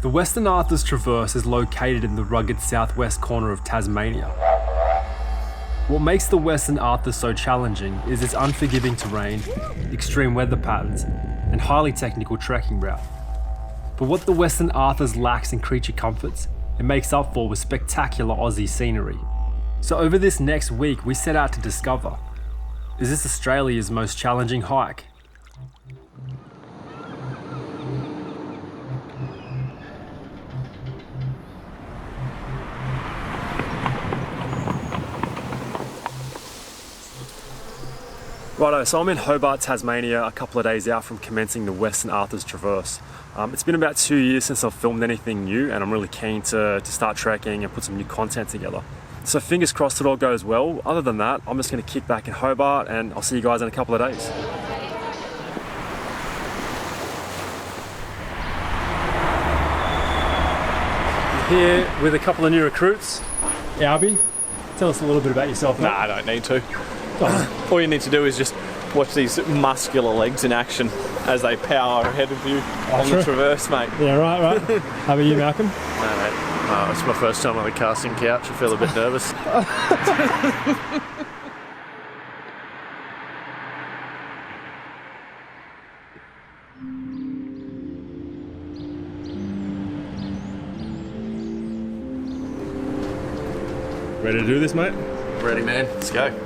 The Western Arthur's Traverse is located in the rugged southwest corner of Tasmania. What makes the Western Arthurs so challenging is its unforgiving terrain, extreme weather patterns, and highly technical trekking route. But what the Western Arthurs lacks in creature comforts, it makes up for with spectacular Aussie scenery. So over this next week, we set out to discover, is this Australia's most challenging hike? Righto, so I'm in Hobart, Tasmania, a couple of days out from commencing the Western Arthurs Traverse. It's been about 2 years since I've filmed anything new, and I'm really keen to start trekking and put some new content together. So fingers crossed it all goes well. Other than that, I'm just going to kick back in Hobart, and I'll see you guys in a couple of days. Here with a couple of new recruits. Albie, tell us a little bit about yourself. Nah, I don't need to. All you need to do is just watch these muscular legs in action as they power ahead of you on the traverse, mate. Yeah, right. How about you, Malcolm? No, mate. It's my first time on the casting couch. I feel a bit nervous. Ready to do this, mate? Ready, man. Let's go.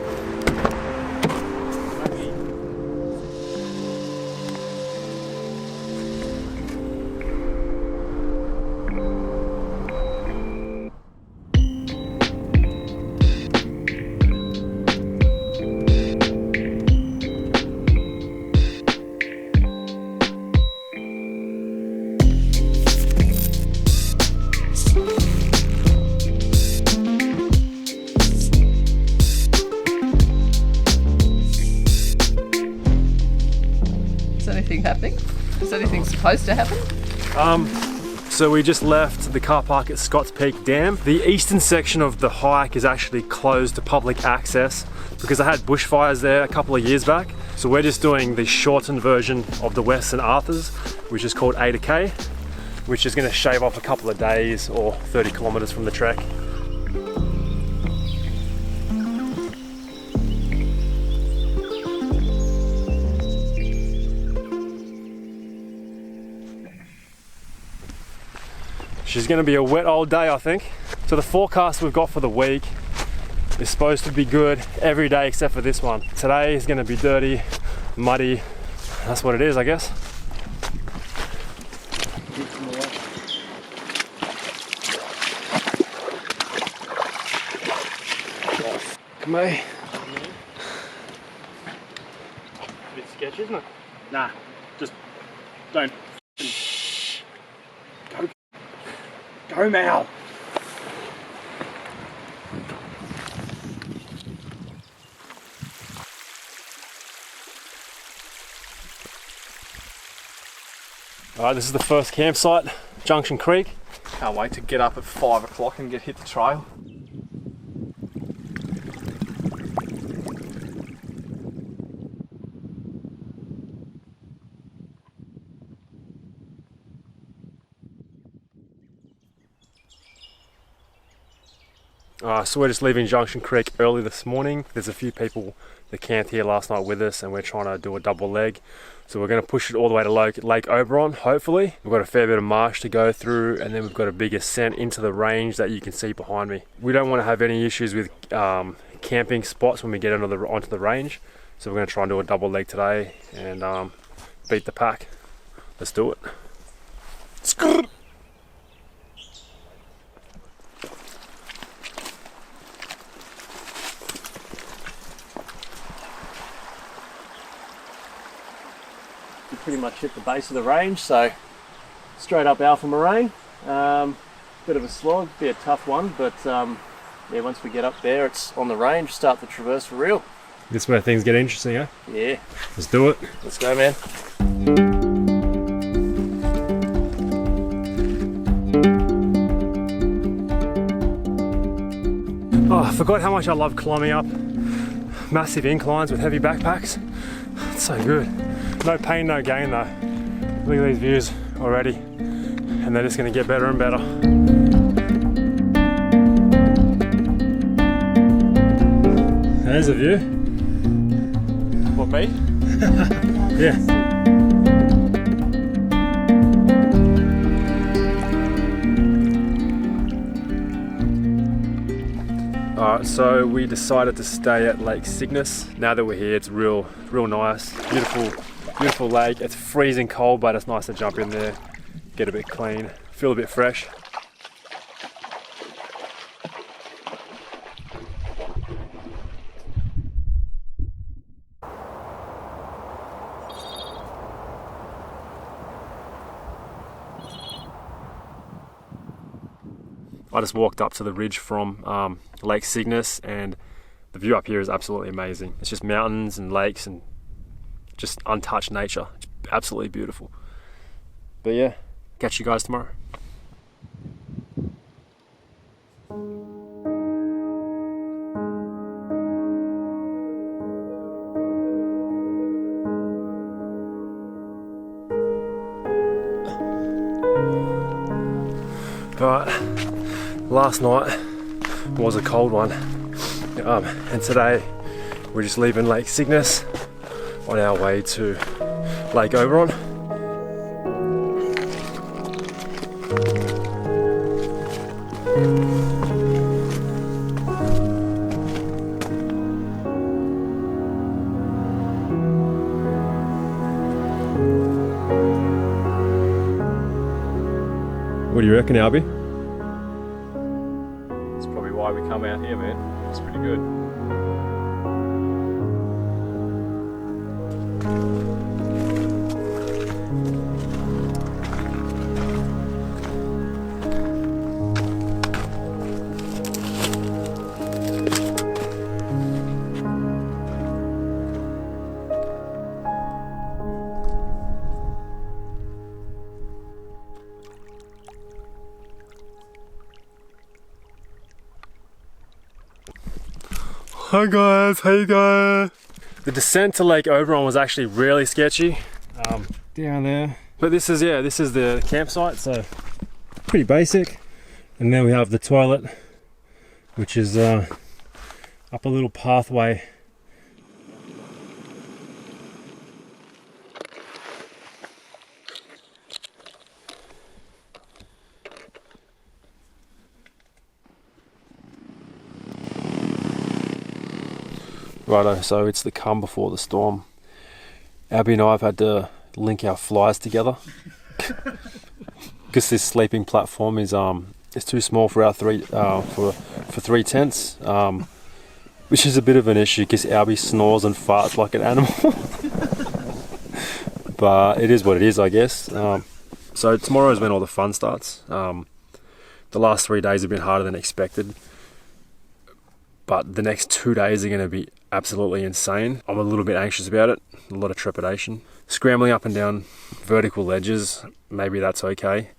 Happening? Is anything supposed to happen? So we just left the car park at Scotts Peak Dam. The eastern section of the hike is actually closed to public access because I had bushfires there a couple of years back. So we're just doing the shortened version of the Western Arthurs, which is called A to K, which is going to shave off a couple of days or 30 kilometers from the trek. She's going to be a wet old day, I think. So the forecast we've got for the week is supposed to be good every day except for this one. Today is going to be dirty, muddy. That's what it is, I guess. Come on. A bit sketchy, isn't it? Nah, just don't. Go, Mal. Alright, this is the first campsite, Junction Creek. Can't wait to get up at 5 o'clock and hit the trail. So we're just leaving Junction Creek early this morning. There's a few people that camped here last night with us and we're trying to do a double leg. So we're going to push it all the way to Lake Oberon, hopefully. We've got a fair bit of marsh to go through and then we've got a big ascent into the range that you can see behind me. We don't want to have any issues with camping spots when we get onto the range. So we're going to try and do a double leg today and beat the pack. Let's do it. Pretty much hit the base of the range, so straight up Kappa Moraine. Bit of a slog, be a tough one, but yeah, once we get up there, it's on the range, start the traverse for real. This is where things get interesting, eh? Yeah. Let's do it. Let's go, man. Oh, I forgot how much I love climbing up massive inclines with heavy backpacks. It's so good. No pain, no gain though. Look at these views already. and they're just going to get better and better. There's a view. What, me? Yeah. Alright, so we decided to stay at Lake Cygnas. Now that we're here, it's real nice. Beautiful lake. It's freezing cold, but it's nice to jump in there, get a bit clean, feel a bit fresh. I just walked up to the ridge from Lake Cygnas, and the view up here is absolutely amazing. It's just mountains and lakes and just untouched nature. It's absolutely beautiful. But yeah, catch you guys tomorrow. But last night was a cold one, and today we're just leaving Lake Cygnas on our way to Lake Oberon. What do you reckon, Albie? That's probably why we come out here, man. It's pretty good. Hi guys, how you going? The descent to Lake Oberon was actually really sketchy, down there. But this is the campsite, so pretty basic. And then we have the toilet, which is up a little pathway. Righto, so it's the calm before the storm. Abby and I have had to link our flies together because this sleeping platform is too small for our for 3 tents, which is a bit of an issue because Albie snores and farts like an animal. But it is what it is, I guess. So tomorrow is when all the fun starts. The last 3 days have been harder than expected, but the next 2 days are going to be absolutely insane. I'm a little bit anxious about it, a lot of trepidation. Scrambling up and down vertical ledges, maybe that's okay,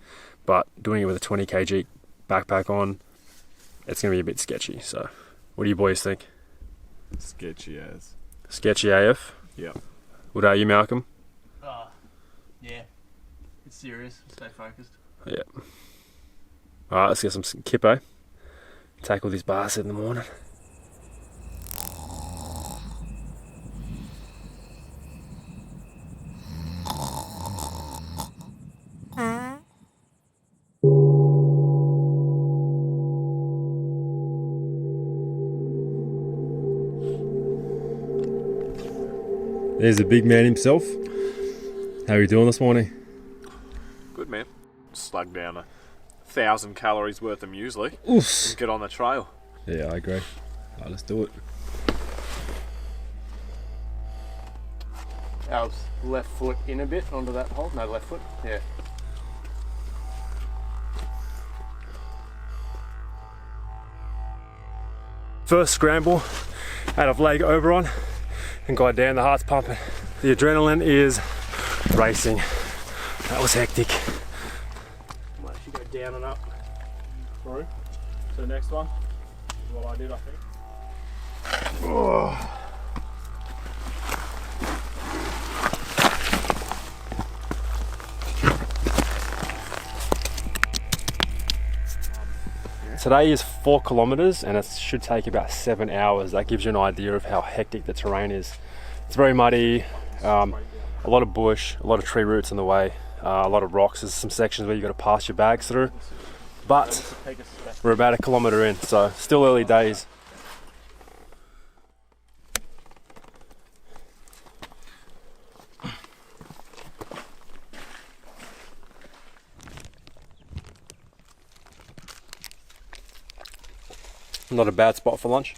but doing it with a 20 kg backpack on, it's going to be a bit sketchy. So what do you boys think? Sketchy as. Sketchy AF? Yep. What about you, Malcolm? Yeah. It's serious. Stay focused. Yeah. Alright, let's get some kippo. Tackle this bastard in the morning. There's the big man himself. How are you doing this morning? Good, man. Slug down 1,000 calories worth of muesli. Oof. And get on the trail. Yeah, I agree. Alright, let's do it. Al's left foot in a bit onto that hole. No, left foot. Yeah. First scramble out of Lake Oberon, and god damn, the heart's pumping. The adrenaline is racing. That was hectic. Might actually go down and up through to the next one. Is what I did, I think. Oh. Today is 4 kilometers and it should take about 7 hours. That gives you an idea of how hectic the terrain is. It's very muddy, a lot of bush, a lot of tree roots in the way, a lot of rocks. There's some sections where you've got to pass your bags through, but we're about 1 kilometer in, so still early days. Not a bad spot for lunch.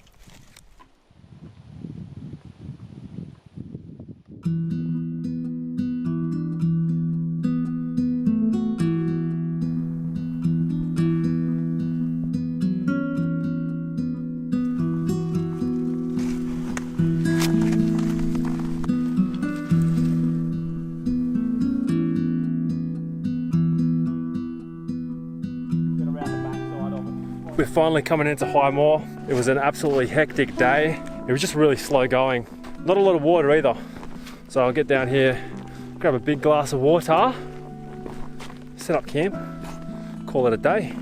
We're finally coming into High Moor. It was an absolutely hectic day. It was just really slow going. Not a lot of water either. So I'll get down here, grab a big glass of water, set up camp, call it a day.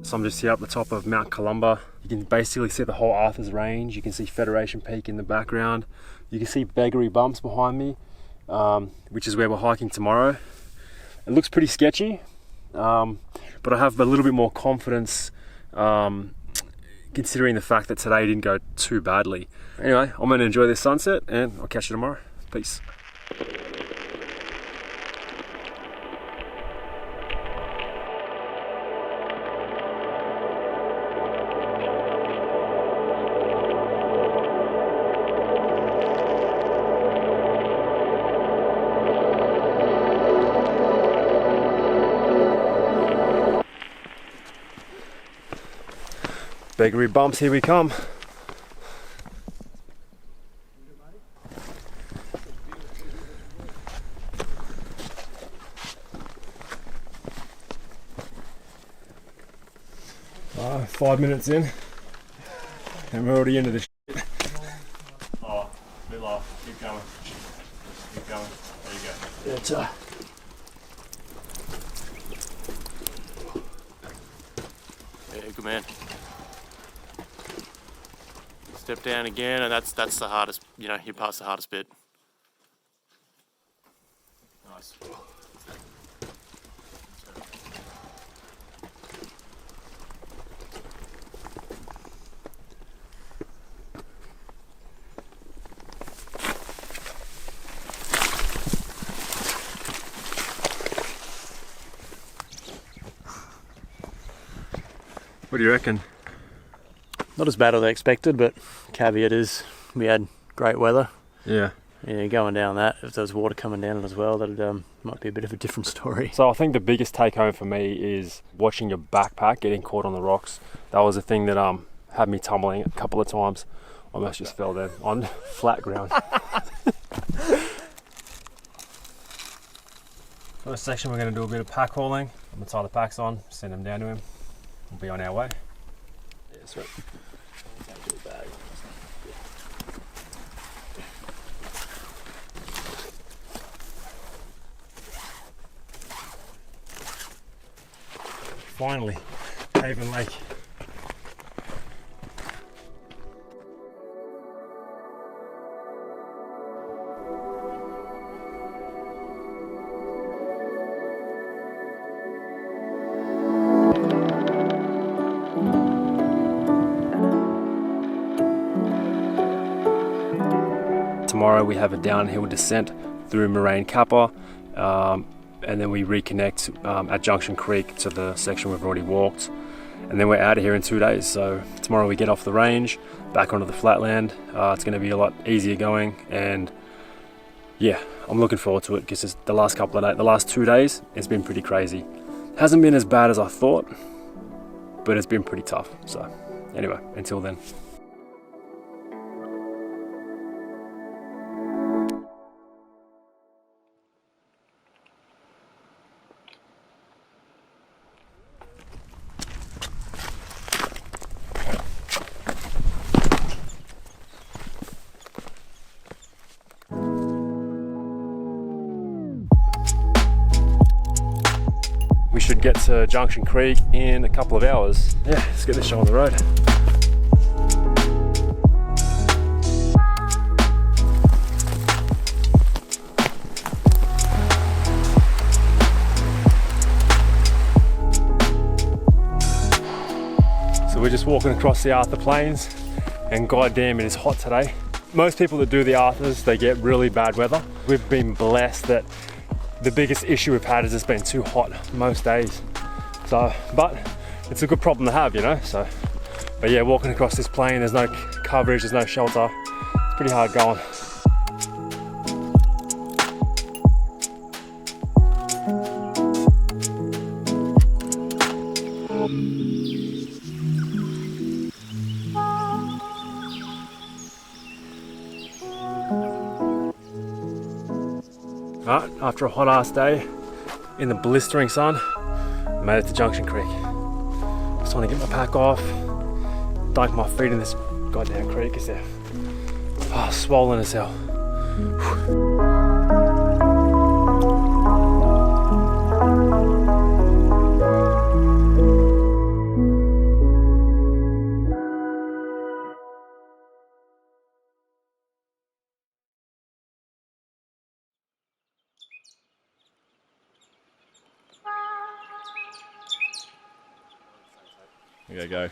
So I'm just here up the top of Mount Columba. You can basically see the whole Arthur's Range. You can see Federation Peak in the background. You can see Beggery Bumps behind me, which is where we're hiking tomorrow. It looks pretty sketchy. But I have a little bit more confidence considering the fact that today didn't go too badly. Anyway, I'm going to enjoy this sunset and I'll catch you tomorrow. Peace. Beggery Bumps, here we come. Oh, 5 minutes in, and we're already into the shit. Oh, bit low. Keep going. Keep going. There you go. It's Yeah, good man. Step down again, and that's the hardest. You know, you pass the hardest bit. Nice. What do you reckon? Not as bad as I expected, but caveat is we had great weather. Yeah. Yeah, going down that, if there was water coming down as well, that might be a bit of a different story. So I think the biggest take home for me is watching your backpack getting caught on the rocks. That was a thing that had me tumbling a couple of times. Almost just fell there on flat ground. First section, we're going to do a bit of pack hauling. I'm going to tie the packs on, send them down to him. We'll be on our way. Yeah, that's right. Finally, Haven Lake. Tomorrow we have a downhill descent through Moraine Kappa, and then we reconnect at Junction Creek to the section we've already walked, and then we're out of here in 2 days. So tomorrow we get off the range, back onto the flatland. It's going to be a lot easier going, and yeah, I'm looking forward to it because the last 2 days, it's been pretty crazy. Hasn't been as bad as I thought, but it's been pretty tough. So anyway, until then. We should get to Junction Creek in a couple of hours. Yeah, let's get this show on the road. So we're just walking across the Arthur Plains, and goddamn, it is hot today. Most people that do the Arthurs, they get really bad weather. We've been blessed that the biggest issue we've had is it's been too hot most days. So, but it's a good problem to have, you know. So, but yeah, walking across this plain, there's no coverage, there's no shelter. It's pretty hard going. Right, after a hot ass day in the blistering sun, I made it to Junction Creek. Just trying to get my pack off, dunk my feet in this goddamn creek because they're swollen as hell. Okay, go.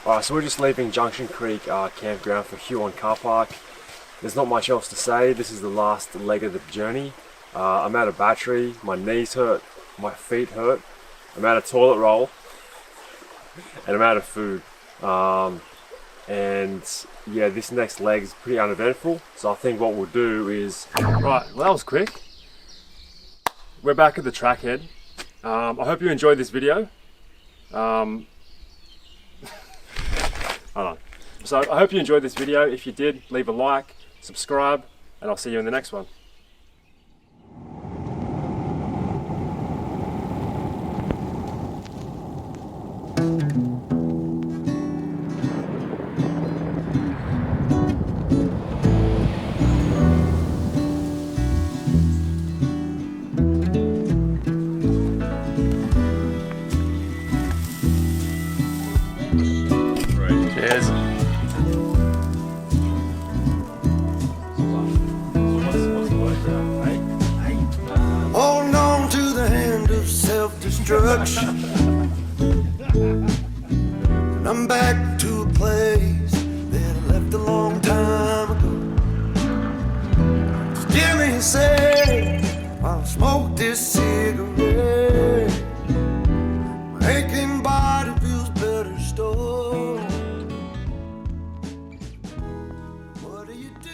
Alright, so we're just leaving Junction Creek campground for Huon Car Park. There's not much else to say. This is the last leg of the journey. I'm out of battery, my knees hurt, my feet hurt, I'm out of toilet roll, and I'm out of food. And yeah, this next leg is pretty uneventful. So I think what we'll do is... Right, well that was quick. We're back at the trackhead. I hope you enjoyed this video. Hold on. So I hope you enjoyed this video. If you did, leave a like, subscribe, and I'll see you in the next one. Cheers. Holding on to the hand of self-destruction. And I'm back to a place that I left a long time ago. Just give me a sec while I smoke this cigarette. My aching body feels better still. What do you do?